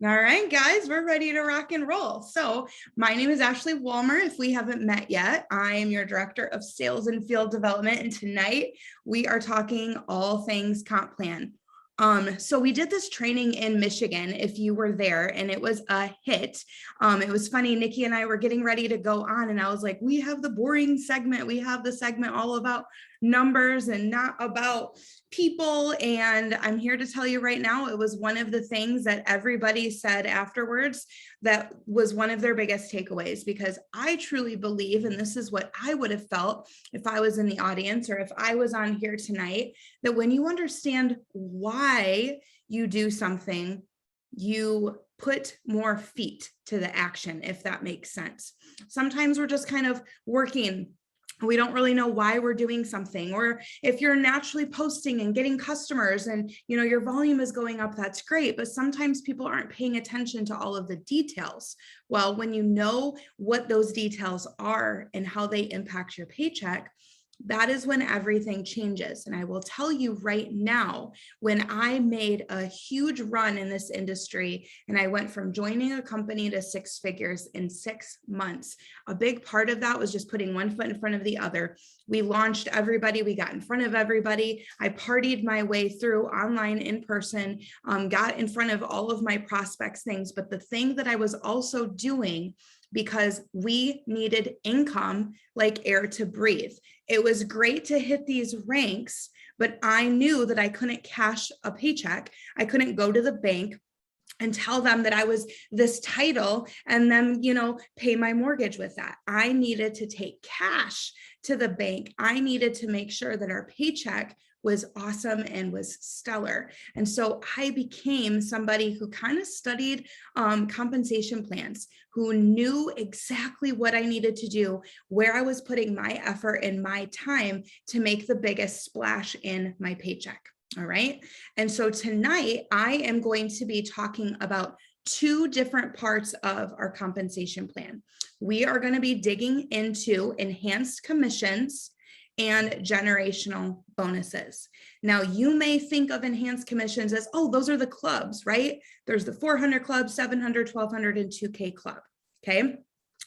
All right, guys, we're ready to rock and roll. So my name is Ashley Walmer. If we haven't met yet, I am your Director of Sales and Field Development. And tonight we are talking all things comp plan. So we did this training in Michigan, if you were there, and it was a hit. It was funny. Nikki and I were getting ready to go on, and I was like, we have the boring segment. We have the segment all about numbers and not about people. And I'm here to tell you right now, it was one of the things that everybody said afterwards that was one of their biggest takeaways, because I truly believe, and this is what I would have felt if I was in the audience or if I was on here tonight, that when you understand why you do something, you put more feet to the action, if that makes sense. Sometimes we're just kind of working. We don't really know why we're doing something. Or if you're naturally posting and getting customers and your volume is going up, that's great. But sometimes people aren't paying attention to all of the details. Well, when you know what those details are and how they impact your paycheck, that is when everything changes. And I will tell you right now, when I made a huge run in this industry and I went from joining a company to six figures in 6 months, a big part of that was just putting one foot in front of the other. We launched everybody. We got in front of everybody. I partied my way through online, in person, got in front of all of my prospects things. But the thing that I was also doing, because we needed income like air to breathe. It was great to hit these ranks, but I knew that I couldn't cash a paycheck. I couldn't go to the bank and tell them that I was this title and then, pay my mortgage with that. I needed to take cash to the bank. I needed to make sure that our paycheck was awesome and was stellar. And so I became somebody who kind of studied compensation plans, who knew exactly what I needed to do, where I was putting my effort and my time to make the biggest splash in my paycheck. All right. And so tonight I am going to be talking about 2 different parts of our compensation plan. We are going to be digging into enhanced commissions and generational bonuses. Now, you may think of enhanced commissions as, oh, those are the clubs, right? There's the 400 club, 700, 1200, and 2K club. Okay.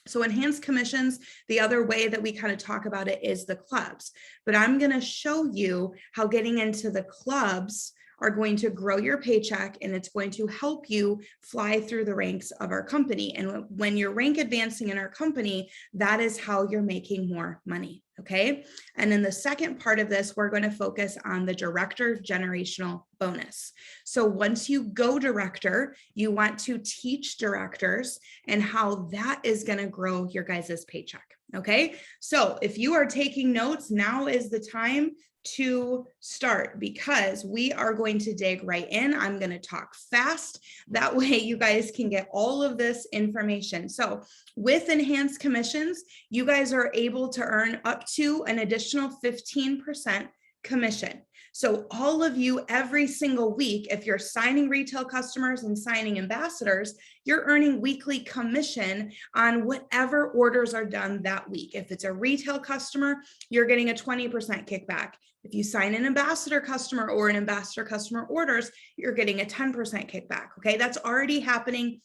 So enhanced commissions, the other way that we kind of talk about it is the clubs. But I'm going to show you how getting into the clubs are going to grow your paycheck, and it's going to help you fly through the ranks of our company. And when you're rank advancing in our company, that is how you're making more money. Okay. And then the second part of this, we're going to focus on the director generational bonus. So once you go director, you want to teach directors and how that is going to grow your guys' paycheck. Okay. So if you are taking notes, now is the time to start, because we are going to dig right in. I'm going to talk fast. That way you guys can get all of this information. So with enhanced commissions, you guys are able to earn up to an additional 15% commission. So all of you, every single week, if you're signing retail customers and signing ambassadors, you're earning weekly commission on whatever orders are done that week. If it's a retail customer, you're getting a 20% kickback. If you sign an ambassador customer or an ambassador customer orders, you're getting a 10% kickback. Okay, that's already happening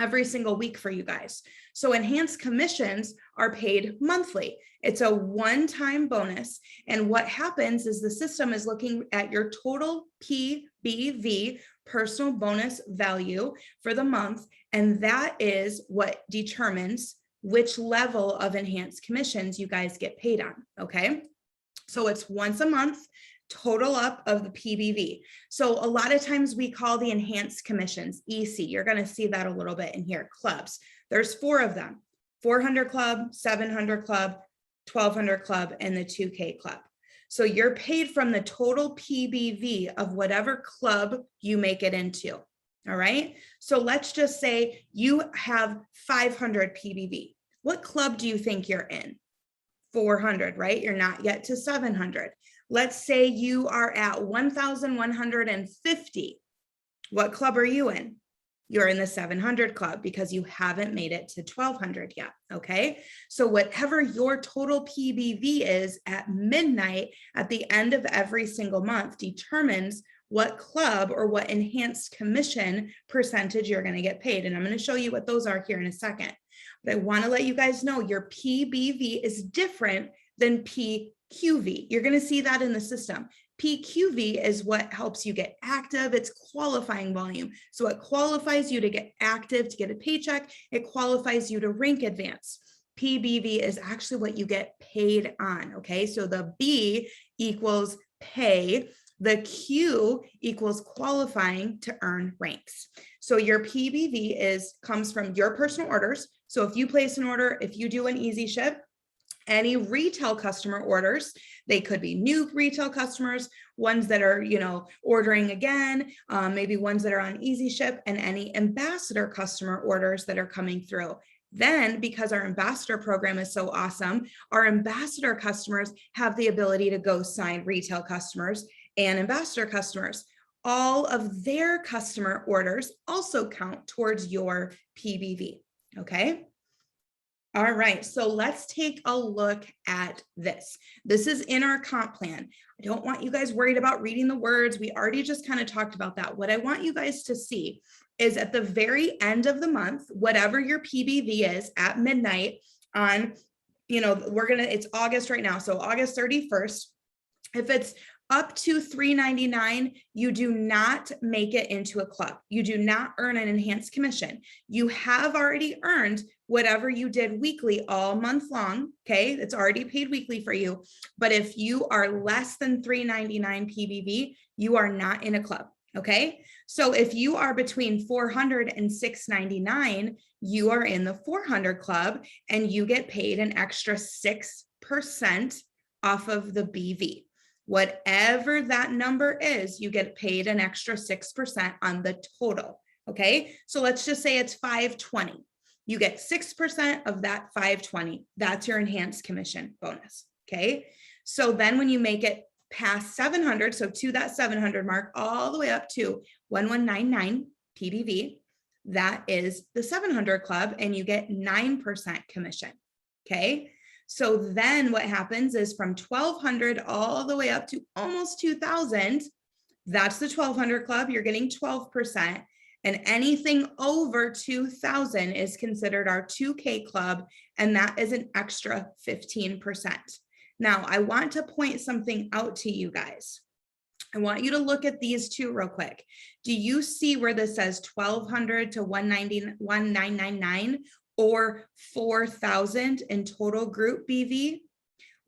every single week for you guys. So enhanced commissions are paid monthly. It's a one-time bonus. And what happens is the system is looking at your total PBV, personal bonus value, for the month. And that is what determines which level of enhanced commissions you guys get paid on. Okay. So it's once a month, total up of the PBV. So a lot of times we call the enhanced commissions EC. You're going to see that a little bit in here. Clubs. There's 4 of them: 400 club, 700 club, 1200 club, and the 2K club. So you're paid from the total PBV of whatever club you make it into. All right. So let's just say you have 500 PBV. What club do you think you're in? 400, right? You're not yet to 700. Let's say you are at 1,150. What club are you in? You're in the 700 club because you haven't made it to 1,200 yet. Okay. So whatever your total PBV is at midnight at the end of every single month determines what club or what enhanced commission percentage you're going to get paid. And I'm going to show you what those are here in a second. But I want to let you guys know your PBV is different than PQV. You're going to see that in the system. PQV is what helps you get active. It's qualifying volume. So it qualifies you to get active, to get a paycheck. It qualifies you to rank advance. PBV is actually what you get paid on, okay? So the B equals pay. The Q equals qualifying to earn ranks. So your PBV comes from your personal orders. So if you place an order, if you do an easy ship, any retail customer orders, they could be new retail customers, ones that are, ordering again, maybe ones that are on easy ship, and any ambassador customer orders that are coming through. Then, because our ambassador program is so awesome, our ambassador customers have the ability to go sign retail customers and ambassador customers. All of their customer orders also count towards your PBV, okay? All right, so let's take a look at this. This is in our comp plan. I don't want you guys worried about reading the words. We already just kind of talked about that. What I want you guys to see is at the very end of the month, whatever your PBV is at midnight on, it's August right now. So August 31st, if it's up to $3.99, you do not make it into a club. You do not earn an enhanced commission. You have already earned whatever you did weekly all month long, okay? It's already paid weekly for you. But if you are less than $3.99 PBV, you are not in a club, okay? So if you are between $400 and $699, you are in the 400 club and you get paid an extra 6% off of the BV. Whatever that number is, you get paid an extra 6% on the total, okay? So let's just say it's $520. You get 6% of that $520. That's your enhanced commission bonus, okay? So then when you make it past 700, so to that 700 mark, all the way up to 1199 PBV, that is the 700 club, and you get 9% commission, okay? So then what happens is from 1,200 all the way up to almost 2,000, that's the 1,200 club, you're getting 12%. And anything over 2,000 is considered our 2K club, and that is an extra 15%. Now, I want to point something out to you guys. I want you to look at these two real quick. Do you see where this says 1,200 to 1,999 or 4,000 in total group BV?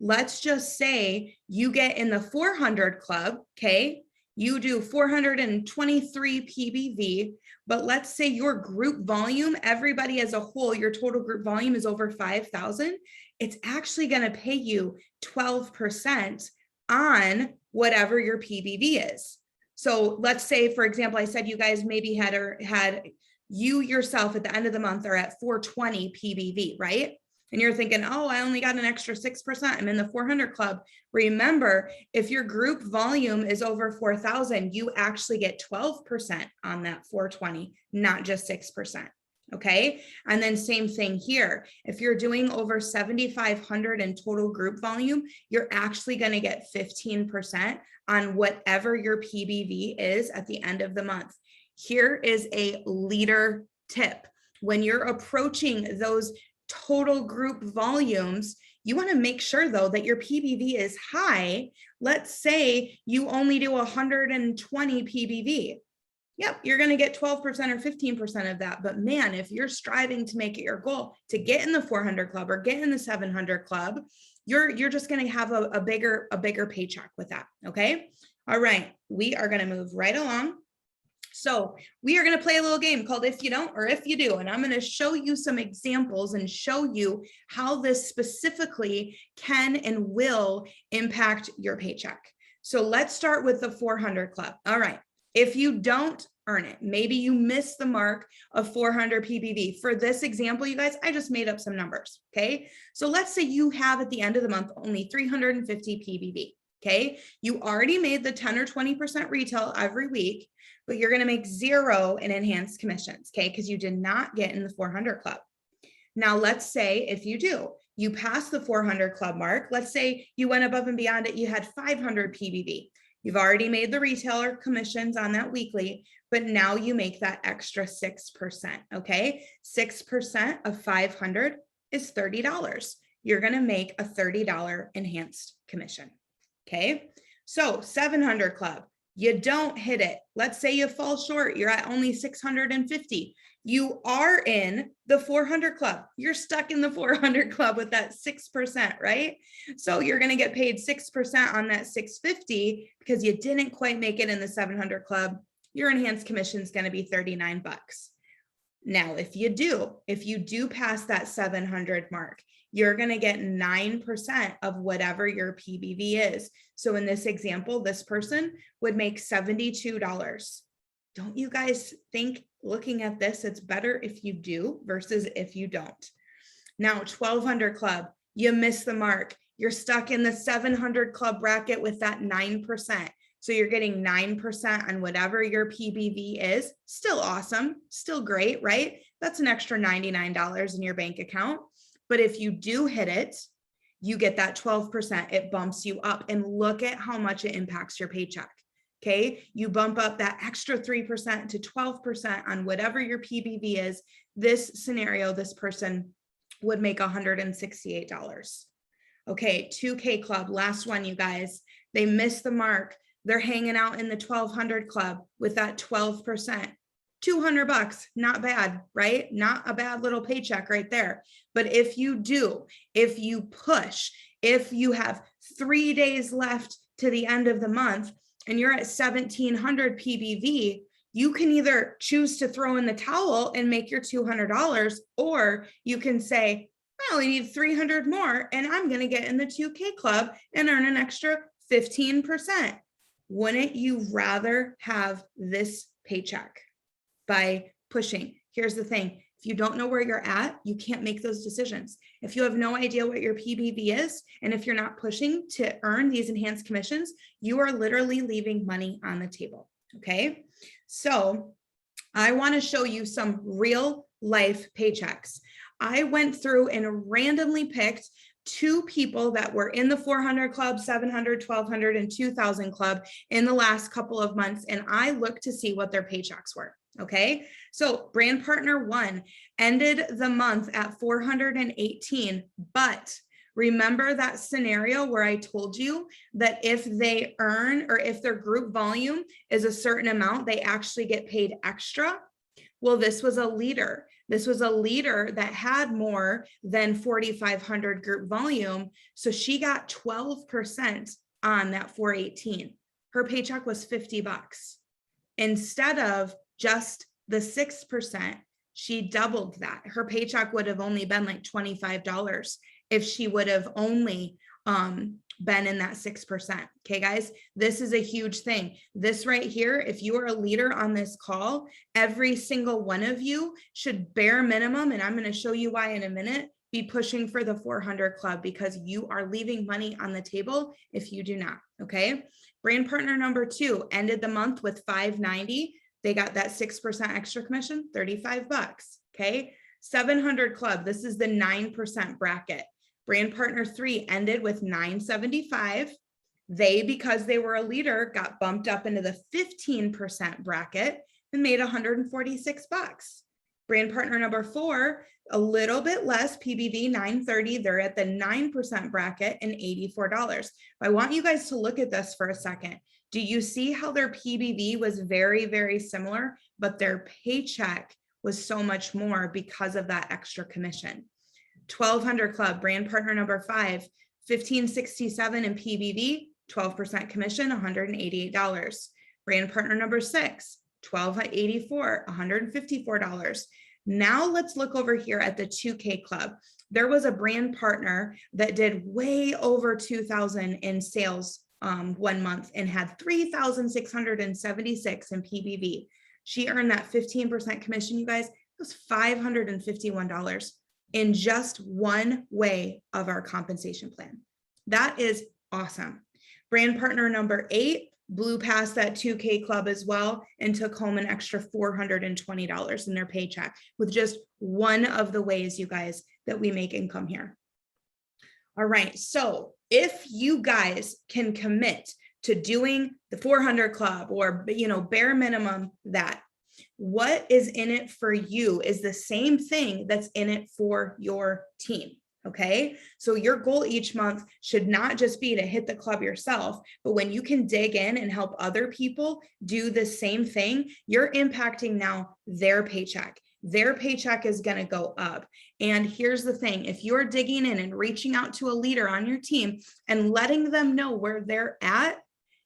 Let's just say you get in the 400 club, okay? You do 423 PBV, but let's say your group volume, everybody as a whole, your total group volume is over 5,000. It's actually going to pay you 12% on whatever your PBV is. So let's say, for example, I said you guys maybe had you yourself at the end of the month are at 420 PBV, right? And you're thinking, oh, I only got an extra 6%. I'm in the 400 club. Remember, if your group volume is over 4,000, you actually get 12% on that 420, not just 6%. Okay. And then same thing here. If you're doing over 7,500 in total group volume, you're actually going to get 15% on whatever your PBV is at the end of the month. Here is a leader tip. When you're approaching those total group volumes, you want to make sure though that your PBV is high. Let's say you only do 120 PBV. Yep, you're going to get 12% or 15% of that. But man, if you're striving to make it your goal to get in the 400 club or get in the 700 club, you're just going to have a bigger paycheck with that. Okay. All right. We are going to move right along. So we are going to play a little game called If You Don't or If You Do, and I'm going to show you some examples and show you how this specifically can and will impact your paycheck. So let's start with the 400 club. All right. If you don't earn it, maybe you miss the mark of 400 PBV. For this example, you guys, I just made up some numbers. Okay. So let's say you have at the end of the month only 350 PBV. Okay. You already made the 10 or 20% retail every week, but you're going to make 0 in enhanced commissions. Okay. Because you did not get in the 400 club. Now, let's say if you do, you pass the 400 club mark. Let's say you went above and beyond it. You had 500 PBV. You've already made the retailer commissions on that weekly, but now you make that extra 6%, okay? 6% of 500 is $30. You're gonna make a $30 enhanced commission, okay? So 700 club, you don't hit it. Let's say you fall short, you're at only 650. You are in the 400 club. You're stuck in the 400 club with that 6%, right? So you're going to get paid 6% on that 650 because you didn't quite make it in the 700 club. Your enhanced commission is going to be 39 bucks. Now, if you do pass that 700 mark, you're going to get 9% of whatever your PBV is. So in this example, this person would make $72. Don't you guys think, looking at this, it's better if you do versus if you don't? Now, 1200 club, you miss the mark. You're stuck in the 700 club bracket with that 9%. So you're getting 9% on whatever your PBV is. Still awesome, still great, right? That's an extra $99 in your bank account. But if you do hit it, you get that 12%. It bumps you up, and look at how much it impacts your paycheck. Okay, you bump up that extra 3% to 12% on whatever your PBV is. This scenario, this person would make $168. Okay, 2K club, last one, you guys. They missed the mark. They're hanging out in the 1200 club with that 12%. 200 bucks, not bad, right? Not a bad little paycheck right there. But if you push, if you have 3 days left to the end of the month, and you're at 1700 PBV, you can either choose to throw in the towel and make your $200, or you can say, I only need 300 more and I'm going to get in the 2K club and earn an extra 15%. Wouldn't you rather have this paycheck by pushing? Here's the thing. If you don't know where you're at, you can't make those decisions. If you have no idea what your PBV is, and if you're not pushing to earn these enhanced commissions, you are literally leaving money on the table, okay? So I wanna show you some real life paychecks. I went through and randomly picked 2 people that were in the 400 club, 700, 1200, and 2000 club in the last couple of months, and I looked to see what their paychecks were. Okay, so brand partner 1 ended the month at 418, but remember that scenario where I told you that if they earn, or if their group volume is a certain amount, they actually get paid extra? Well, this was a leader. This was a leader that had more than 4,500 group volume. So she got 12% on that 418. Her paycheck was 50 bucks. Instead of just the 6%, she doubled that. Her paycheck would have only been like $25 if she would have only been in that 6%. Okay, guys, this is a huge thing. This right here, if you are a leader on this call, every single one of you should bare minimum, and I'm going to show you why in a minute, be pushing for the 400 club, because you are leaving money on the table if you do not. Okay, brand partner number 2 ended the month with 590. They got that 6% extra commission, 35 bucks. Okay, 700 club, this is the 9% bracket. Brand partner 3 ended with 975. They, because they were a leader, got bumped up into the 15% bracket and made 146 bucks. Brand partner number 4, a little bit less, PBV 930. They're at the 9% bracket and $84. I want you guys to look at this for a second. Do you see how their PBV was very, very similar, but their paycheck was so much more because of that extra commission? 1200 club, brand partner number 5, 1567 in PBV, 12% commission, $188. Brand partner number 6, 1284, $154. Now let's look over here at the 2K club. There was a brand partner that did way over 2,000 in sales 1 month and had 3,676 in PBV. She earned that 15% commission, you guys. It was $551 in just one way of our compensation plan. That is awesome. Brand partner number 8 blew past that 2K club as well and took home an extra $420 in their paycheck with just one of the ways, you guys, that we make income here. All right, so if you guys can commit to doing the 400 club or, bare minimum that. What is in it for you is the same thing that's in it for your team. Okay. So your goal each month should not just be to hit the club yourself, but when you can dig in and help other people do the same thing, you're impacting now their paycheck. Their paycheck is going to go up. And here's the thing, if you're digging in and reaching out to a leader on your team and letting them know where they're at,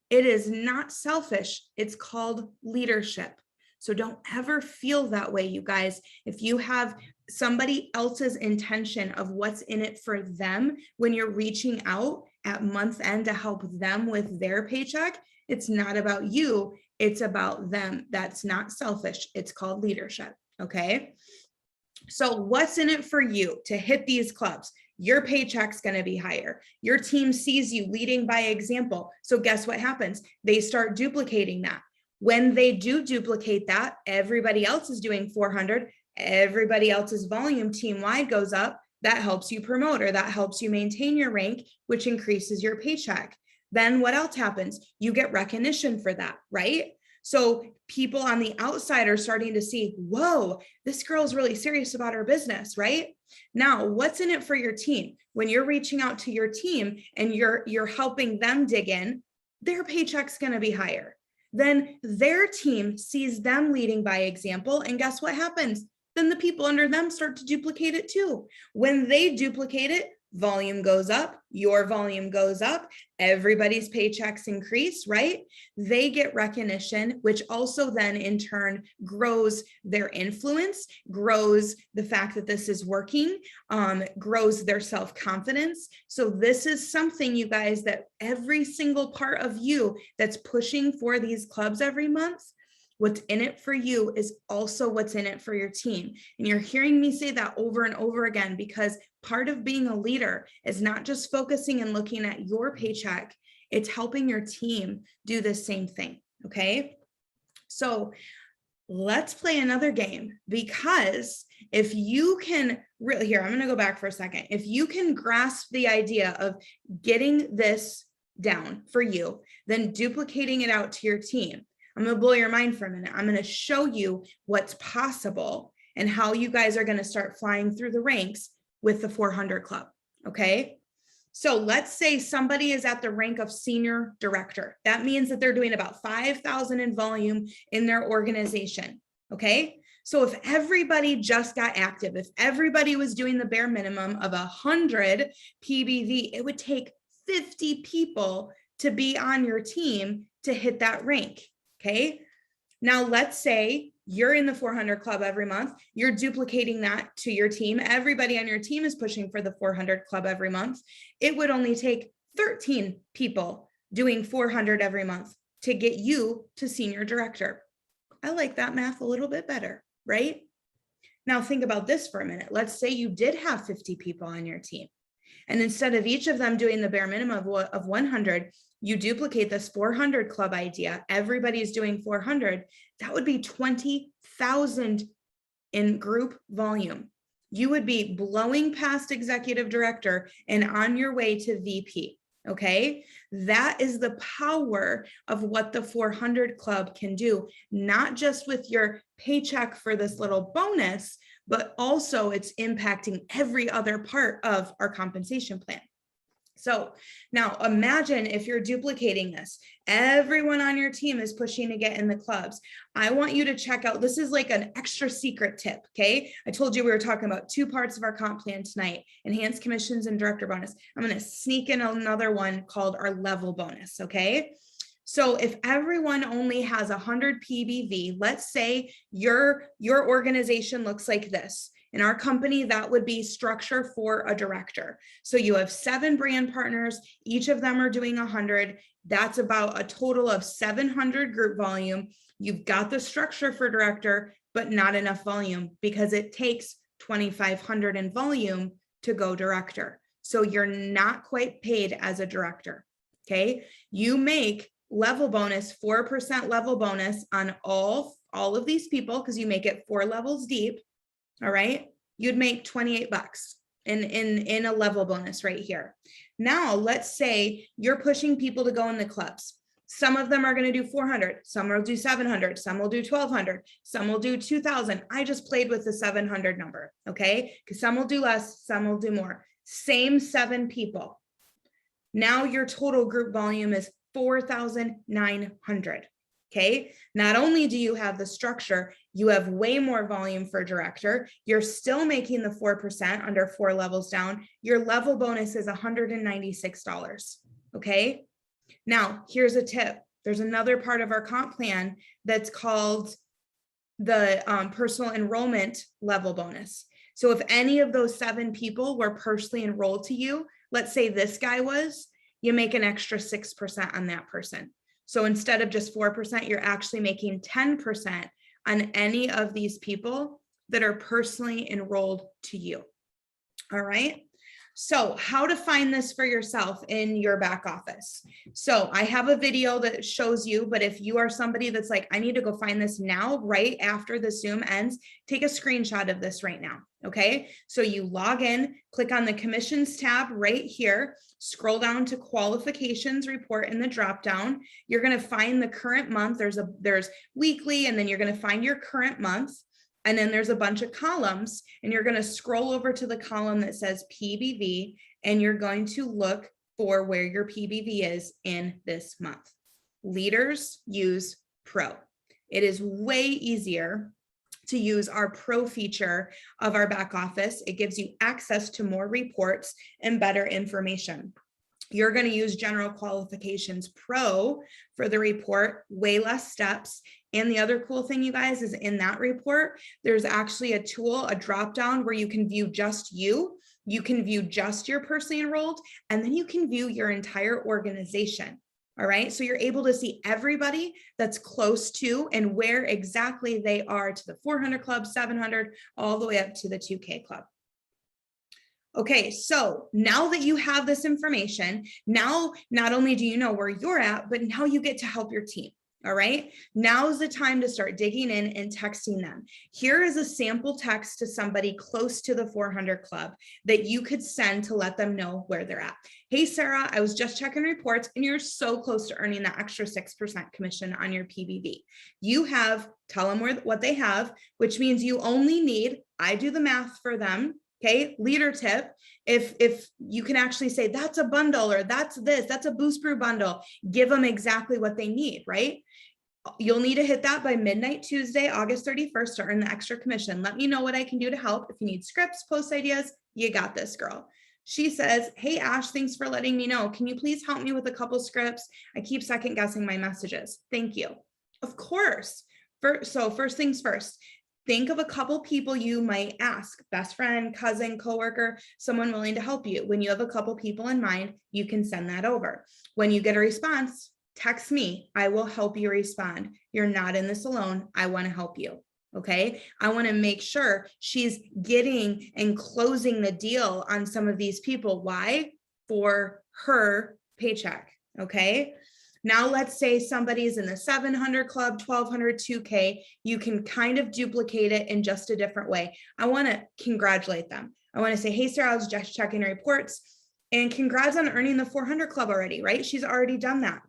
it is not selfish. It's called leadership. So don't ever feel that way, you guys. If you have somebody else's intention of what's in it for them when you're reaching out at month end to help them with their paycheck, it's not about you, it's about them. That's not selfish. It's called leadership. Okay. So what's in it for you to hit these clubs? Your paycheck's going to be higher. Your team sees you leading by example. So guess what happens? They start duplicating that. When they do duplicate that, everybody else is doing 400. Everybody else's volume team-wide goes up. That helps you promote, or that helps you maintain your rank, which increases your paycheck. Then what else happens? You get recognition for that, right? So people on the outside are starting to see, whoa, this girl's really serious about her business, right? Now, what's in it for your team? When you're reaching out to your team and you're helping them dig in, their paycheck's going to be higher. Then their team sees them leading by example. And guess what happens? Then the people under them start to duplicate it too. When they duplicate it, volume goes up, your volume goes up, everybody's paychecks increase, right? They get recognition, which also then in turn grows their influence, grows the fact that this is working, grows their self-confidence. So this is something, you guys, that every single part of you that's pushing for these clubs every month, what's in it for you is also what's in it for your team. And you're hearing me say that over and over again, because part of being a leader is not just focusing and looking at your paycheck, it's helping your team do the same thing. Okay. So let's play another game, because if you can really, here, I'm going to go back for a second. If you can grasp the idea of getting this down for you, then duplicating it out to your team, I'm going to blow your mind for a minute. I'm going to show you what's possible and how you guys are going to start flying through the ranks with the 400 club. Okay. So let's say somebody is at the rank of senior director. That means that they're doing about 5,000 in volume in their organization. Okay. So if everybody just got active, if everybody was doing the bare minimum of 100 PBV, it would take 50 people to be on your team to hit that rank. Okay. Now let's say you're in the 400 club every month. You're duplicating that to your team. Everybody on your team is pushing for the 400 club every month. It would only take 13 people doing 400 every month to get you to senior director. I like that math a little bit better, right? Now think about this for a minute. Let's say you did have 50 people on your team, and instead of each of them doing the bare minimum of 100, you duplicate this 400 club idea, everybody's doing 400, that would be 20,000 in group volume. You would be blowing past executive director and on your way to VP. Okay, that is the power of what the 400 club can do, not just with your paycheck for this little bonus, but also it's impacting every other part of our compensation plan. So now imagine if you're duplicating this, everyone on your team is pushing to get in the clubs. I want you to check out, this is like an extra secret tip. Okay. I told you we were talking about two parts of our comp plan tonight, enhanced commissions and director bonus. I'm going to sneak in another one called our level bonus. Okay. So if everyone only has 100 PBV, let's say your organization looks like this. In our company, that would be structure for a director. So you have 7 brand partners, each of them are doing 100. That's about a total of 700 group volume. You've got the structure for director, but not enough volume because it takes 2,500 in volume to go director. So you're not quite paid as a director. Okay. You make level bonus, 4% level bonus on all of these people, because you make it 4 levels deep. All right, you'd make $28 in a level bonus right here. Now, let's say you're pushing people to go in the clubs. Some of them are going to do 400, some will do 700, some will do 1200, some will do 2000. I just played with the 700 number, okay? Because some will do less, some will do more. Same 7 people. Now your total group volume is 4,900. Okay. Not only do you have the structure, you have way more volume for director. You're still making the 4% under 4 levels down. Your level bonus is $196. Okay. Now here's a tip. There's another part of our comp plan that's called the personal enrollment level bonus. So if any of those 7 people were personally enrolled to you, let's say this guy was, you make an extra 6% on that person. So instead of just 4%, you're actually making 10% on any of these people that are personally enrolled to you. All right. So how to find this for yourself in your back office. So I have a video that shows you, but if you are somebody that's like, I need to go find this now, right after the Zoom ends, take a screenshot of this right now. Okay. So you log in, click on the commissions tab right here, scroll down to qualifications report in the dropdown. You're going to find the current month. There's weekly, and then you're going to find your current month. And then there's a bunch of columns, and you're going to scroll over to the column that says PBV, and you're going to look for where your PBV is in this month. Leaders use Pro. It is way easier to use our Pro feature of our back office. It gives you access to more reports and better information. You're going to use General Qualifications Pro for the report, way less steps. And the other cool thing, you guys, is in that report, there's actually a tool, a drop down where you can view just you. You can view just your personally enrolled, and then you can view your entire organization. All right. So you're able to see everybody that's close to and where exactly they are to the 400 club, 700, all the way up to the 2K club. Okay, so now that you have this information, now not only do you know where you're at, but now you get to help your team. All right, now's the time to start digging in and texting them. Here is a sample text to somebody close to the 400 club that you could send to let them know where they're at. Hey, Sarah, I was just checking reports and you're so close to earning that extra 6% commission on your PBV. Tell them what they have, which means you only need, I do the math for them. Okay, leader tip, if you can actually say that's a bundle, or that's a Boost Brew bundle, give them exactly what they need, right? You'll need to hit that by midnight Tuesday, August 31st to earn the extra commission. Let me know what I can do to help. If you need scripts, post ideas, you got this, girl. She says, hey, Ash, thanks for letting me know. Can you please help me with a couple scripts? I keep second guessing my messages. Thank you. Of course. So first things first. Think of a couple people you might ask, best friend, cousin, coworker, someone willing to help you. When you have a couple people in mind, you can send that over. When you get a response, text me. I will help you respond. You're not in this alone. I want to help you. Okay. I want to make sure she's getting and closing the deal on some of these people. Why? For her paycheck. Okay. Now, let's say somebody's in the 700 club, 1200, 2K. You can kind of duplicate it in just a different way. I want to congratulate them. I want to say, hey, Sarah, I was just checking reports, and congrats on earning the 400 club already, right? She's already done that.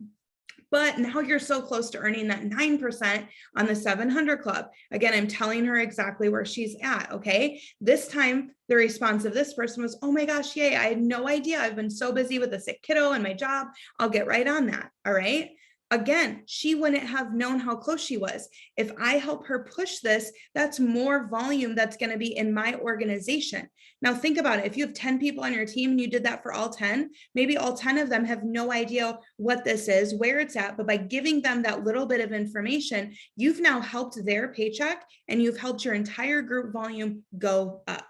But now you're so close to earning that 9% on the 700 club. Again, I'm telling her exactly where she's at, okay? This time, the response of this person was, oh my gosh, yay, I had no idea. I've been so busy with a sick kiddo and my job. I'll get right on that, all right? Again, she wouldn't have known how close she was. If I help her push this, that's more volume that's going to be in my organization. Now think about it. If you have 10 people on your team and you did that for all 10, maybe all 10 of them have no idea what this is, where it's at, but by giving them that little bit of information, you've now helped their paycheck and you've helped your entire group volume go up.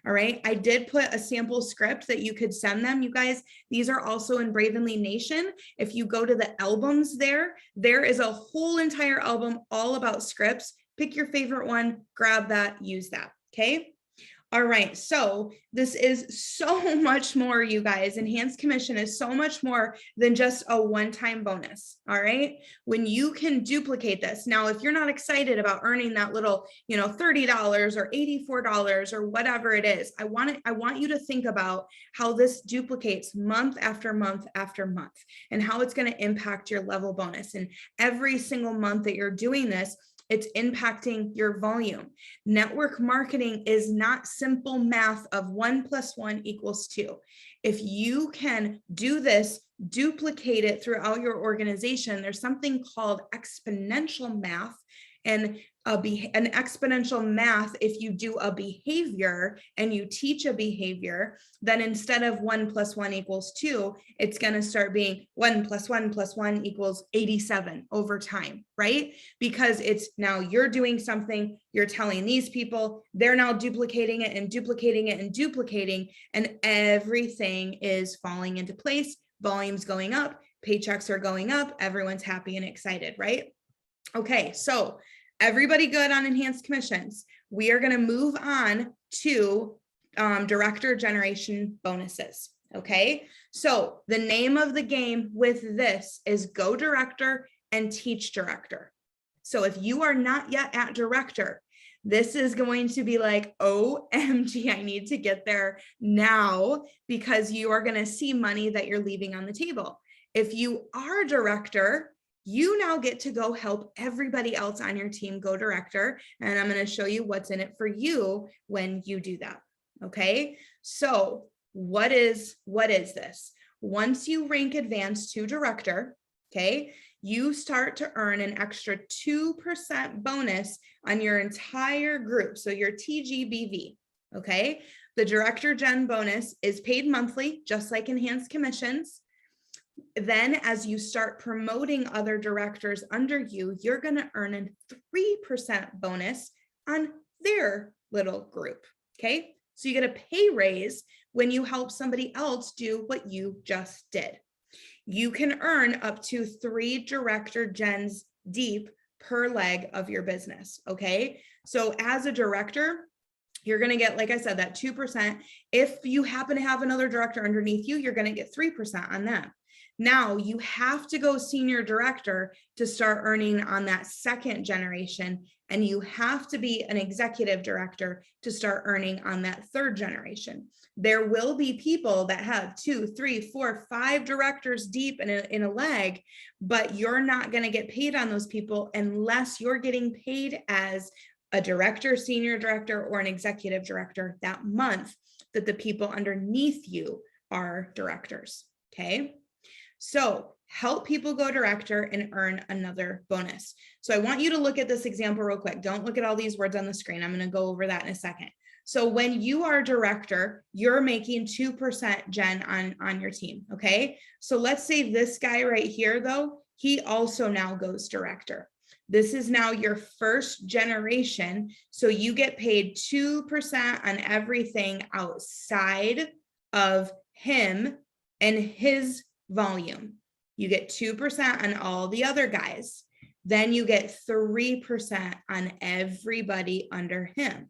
All right. I did put a sample script that you could send them. You guys, these are also in Bravenly Nation. If you go to the albums there is a whole entire album all about scripts. Pick your favorite one, grab that, use that. Okay. All right, so this is so much more, you guys. Enhanced commission is so much more than just a one-time bonus, all right? When you can duplicate this. Now, if you're not excited about earning that little, $30 or $84 or whatever it is, I want you to think about how this duplicates month after month after month and how it's going to impact your level bonus. And every single month that you're doing this, it's impacting your volume. Network marketing is not simple math of 1 + 1 = 2. If you can do this, duplicate it throughout your organization, there's something called exponential math. And an exponential math, if you do a behavior and you teach a behavior, then instead of 1 + 1 = 2, it's going to start being 1 + 1 + 1 = 87 over time, right? Because it's now you're doing something, you're telling these people, they're now duplicating it and duplicating it and duplicating, and everything is falling into place. Volume's going up, paychecks are going up, everyone's happy and excited, right? Okay, so everybody good on enhanced commissions. We are going to move on to director generation bonuses. Okay, so the name of the game with this is go director and teach director. So if you are not yet at director, this is going to be like, OMG, I need to get there now, because you are going to see money that you're leaving on the table. If you are director, you now get to go help everybody else on your team go director. And I'm going to show you what's in it for you when you do that. Okay. So what is this? Once you rank advanced to director, okay, you start to earn an extra 2% bonus on your entire group. So your TGBV. Okay. The director gen bonus is paid monthly, just like enhanced commissions. Then as you start promoting other directors under you, you're going to earn a 3% bonus on their little group. Okay. So you get a pay raise when you help somebody else do what you just did. You can earn up to 3 director gens deep per leg of your business. Okay. So as a director, you're going to get, like I said, that 2%. If you happen to have another director underneath you, you're going to get 3% on them. Now you have to go senior director to start earning on that second generation, and you have to be an executive director to start earning on that third generation. There will be people that have 2, 3, 4, 5 directors deep in a leg, but you're not going to get paid on those people unless you're getting paid as a director, senior director, or an executive director that month that the people underneath you are directors. Okay. So help people go director and earn another bonus. So I want you to look at this example real quick. Don't look at all these words on the screen. I'm going to go over that in a second. So when you are director, you're making 2% gen on your team. Okay. So let's say this guy right here, though, he also now goes director. This is now your first generation. So you get paid 2% on everything outside of him and his volume. You get 2% on all the other guys. Then you get 3% on everybody under him.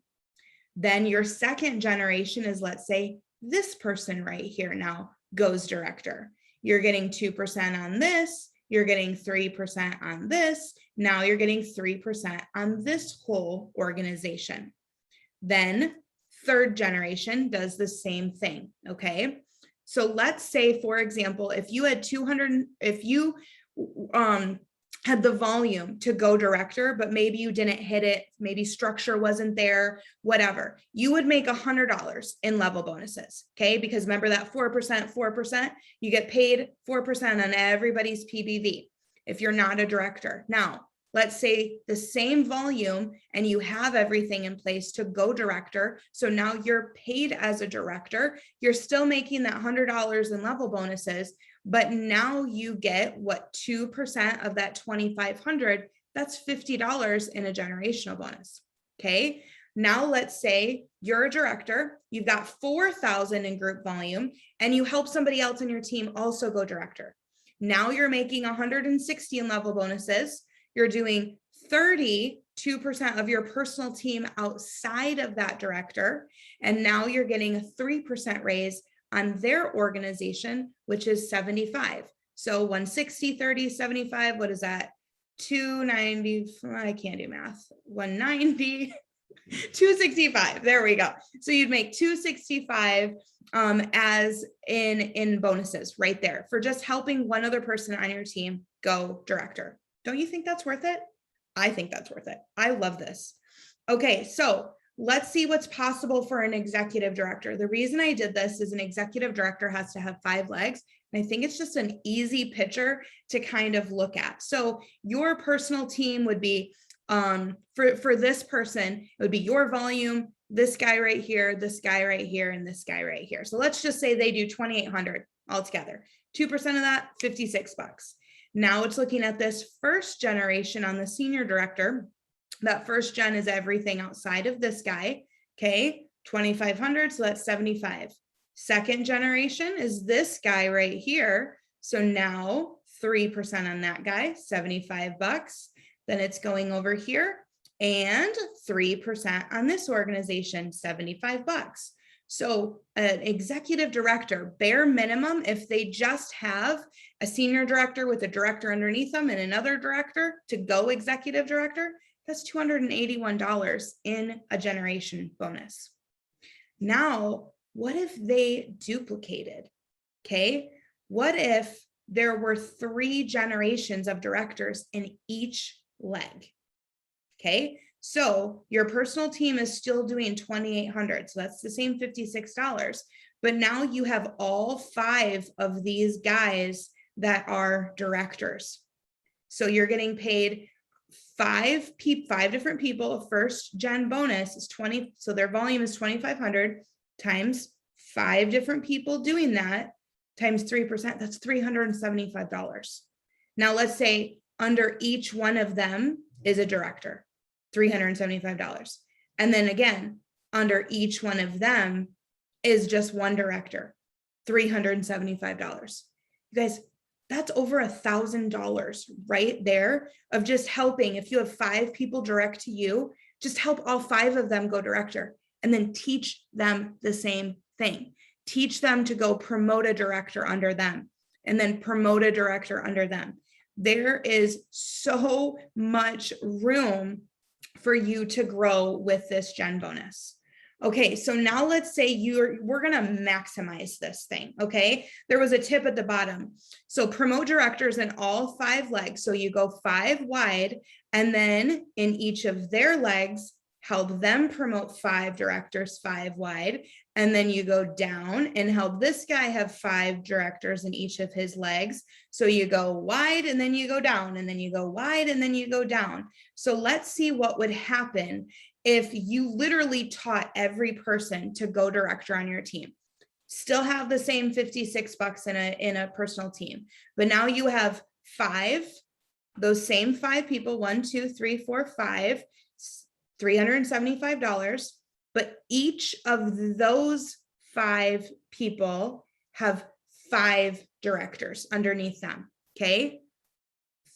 Then your second generation is, let's say, this person right here now goes director. You're getting 2% on this. You're getting 3% on this. Now you're getting 3% on this whole organization. Then third generation does the same thing. Okay. So let's say, for example, if you had 200, if you had the volume to go director, but maybe you didn't hit it, maybe structure wasn't there, whatever, you would make $100 in level bonuses. Okay. Because remember that 4%, you get paid 4% on everybody's PBV if you're not a director. Now, let's say the same volume and you have everything in place to go director. So now you're paid as a director. You're still making that $100 in level bonuses, but now you get what, 2% of that $2,500, that's $50 in a generational bonus. Okay. Now let's say you're a director, you've got 4,000 in group volume, and you help somebody else in your team also go director. Now you're making 160 in level bonuses. You're doing 32% of your personal team outside of that director, and now you're getting a 3% raise on their organization, which is 75. So 160, 30, 75, what is that? 290, I can't do math, 190, 265, there we go. So you'd make 265 as in bonuses right there for just helping one other person on your team go director. Don't you think that's worth it? I think that's worth it. I love this. Okay, so let's see what's possible for an executive director. The reason I did this is an executive director has to have 5 legs. And I think it's just an easy picture to kind of look at. So your personal team would be, for this person, it would be your volume, this guy right here, this guy right here, and this guy right here. So let's just say they do 2,800 altogether. 2% of that, $56. Now it's looking at this first generation on the senior director. That first gen is everything outside of this guy. Okay, 2,500, so that's 75. Second generation is this guy right here. So now 3% on that guy, $75. Then it's going over here and 3% on this organization, $75. So an executive director, bare minimum, if they just have a senior director with a director underneath them and another director to go executive director, that's $281 in a generation bonus. Now, what if they duplicated? Okay, what if there were 3 generations of directors in each leg? Okay, so your personal team is still doing 2,800, so that's the same $56, but now you have all 5 of these guys that are directors. So you're getting paid 5 different people. First gen bonus is 20, so their volume is 2,500 times 5 different people doing that times 3%, that's $375. Now let's say under each one of them is a director, $375. And then again, under each one of them is just one director, $375. You guys, that's over $1,000 right there of just helping. If you have 5 people direct to you, just help all 5 of them go director and then teach them the same thing. Teach them to go promote a director under them and then promote a director under them. There is so much room for you to grow with this gen bonus. Okay, so now let's say we're going to maximize this thing. Okay, there was a tip at the bottom. So promote directors in all 5 legs. So you go 5 wide, and then in each of their legs, help them promote 5 directors, 5 wide. And then you go down and help this guy have 5 directors in each of his legs. So you go wide and then you go down, and then you go wide and then you go down. So let's see what would happen if you literally taught every person to go director on your team. Still have the same $56 in a personal team, but now you have 5, those same 5 people, 1, 2, 3, 4, 5, $375, but each of those 5 people have 5 directors underneath them. Okay,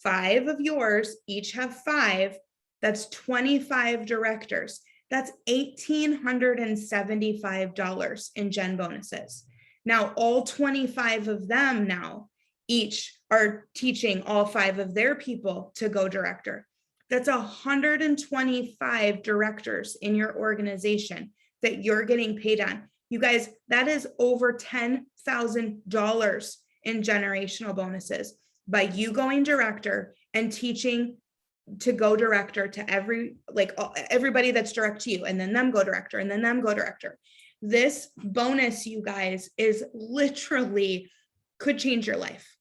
5 of yours each have 5. That's 25 directors. That's $1,875 in gen bonuses. Now, all 25 of them now each are teaching all 5 of their people to go director. That's 125 directors in your organization that you're getting paid on. You guys, that is over $10,000 in generational bonuses by you going director and teaching to go director to everybody that's direct to you, and then them go director, and then them go director. This bonus, you guys, is literally could change your life.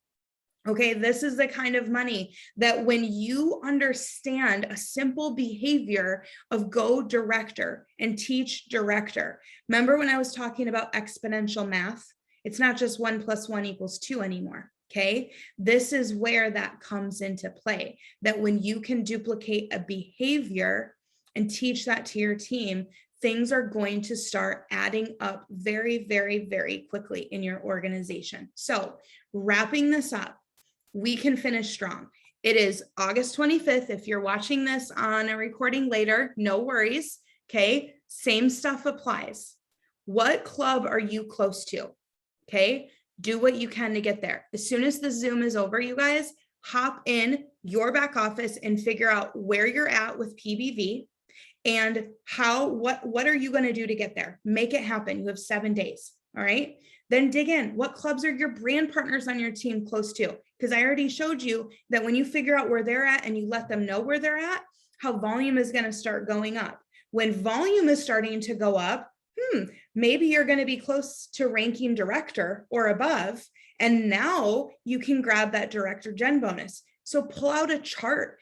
Okay, this is the kind of money that when you understand a simple behavior of go director and teach director. Remember when I was talking about exponential math? It's not just 1 + 1 = 2 anymore. Okay, this is where that comes into play, that when you can duplicate a behavior and teach that to your team, things are going to start adding up very, very, very quickly in your organization. So wrapping this up, we can finish strong. It is August 25th. If you're watching this on a recording later, no worries. Okay. Same stuff applies. What club are you close to? Okay. Do what you can to get there. As soon as the Zoom is over, you guys hop in your back office and figure out where you're at with PBV and what are you going to do to get there? Make it happen. You have 7 days. All right. Then dig in. What clubs are your brand partners on your team close to? Because I already showed you that when you figure out where they're at and you let them know where they're at, how volume is going to start going up. When volume is starting to go up, maybe you're going to be close to ranking director or above. And now you can grab that director gen bonus. So pull out a chart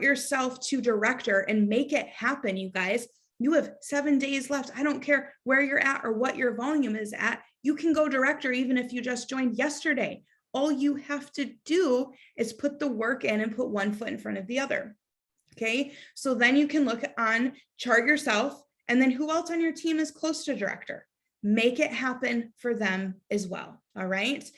yourself to director and make it happen, you guys. You have 7 days left. I don't care where you're at or what your volume is at. You can go director even if you just joined yesterday. All you have to do is put the work in and put one foot in front of the other. Okay. So then you can look on chart yourself, and then who else on your team is close to director? Make it happen for them as well. All right.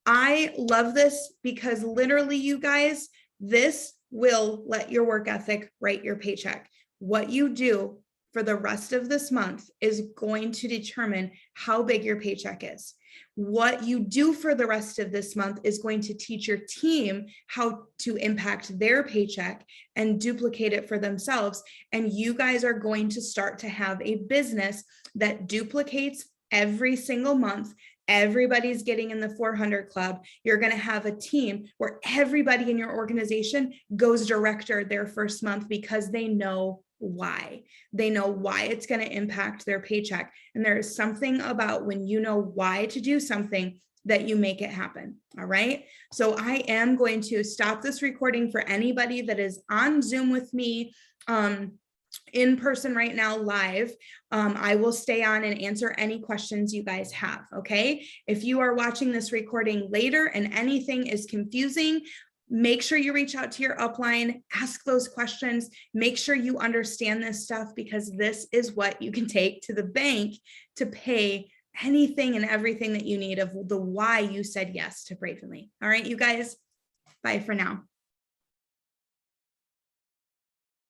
I love this because literally, you guys, this will let your work ethic write your paycheck. What you do for the rest of this month is going to determine how big your paycheck is. What you do for the rest of this month is going to teach your team how to impact their paycheck and duplicate it for themselves. And you guys are going to start to have a business that duplicates every single month. Everybody's getting in the 400 club. You're going to have a team where everybody in your organization goes director their first month because they know why. They know why it's going to impact their paycheck. And there is something about when you know why to do something that you make it happen. All right. So I am going to stop this recording for anybody that is on Zoom with me in person right now live. I will stay on and answer any questions you guys have. Okay. If you are watching this recording later and anything is confusing, make sure you reach out to your upline, ask those questions, make sure you understand this stuff, because this is what you can take to the bank to pay anything and everything that you need of the why you said yes to Bravenly. All right, you guys, bye for now.